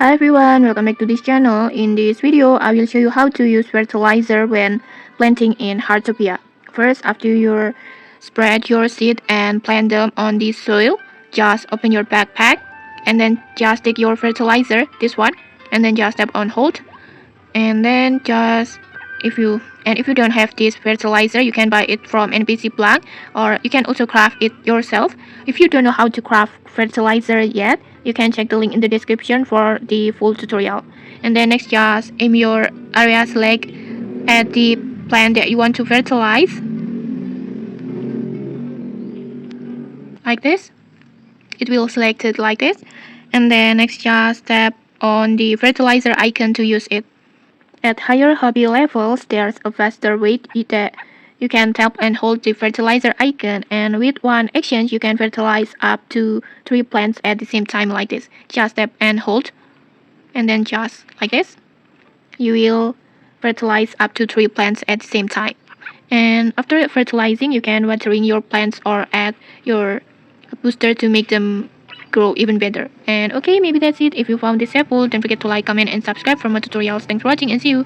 Hi everyone, welcome back to this channel. In this video, I will show you how to use fertilizer when planting in Heartopia. First, after you spread your seed and plant them on the soil, just open your backpack and then just take your fertilizer, this one, and then just tap on hold. And then just if you don't have this fertilizer, you can buy it from NPC plant, or you can also craft it yourself. If you don't know how to craft fertilizer yet, you can check the link in the description for the full tutorial. And then next, just aim your area select at the plant that you want to fertilize, like this. It will select it like this. And then next, just tap on the fertilizer icon to use it. At higher hobby levels, there's a faster way that you can tap and hold the fertilizer icon, and with one action you can fertilize up to 3 plants at the same time, like this. Just tap and hold, and then just like this. You will fertilize up to 3 plants at the same time. And after fertilizing, you can watering your plants or add your booster to make them grow even better. And okay, maybe that's it. If you found this helpful, don't forget to like, comment, and subscribe for more tutorials. Thanks for watching, and see you.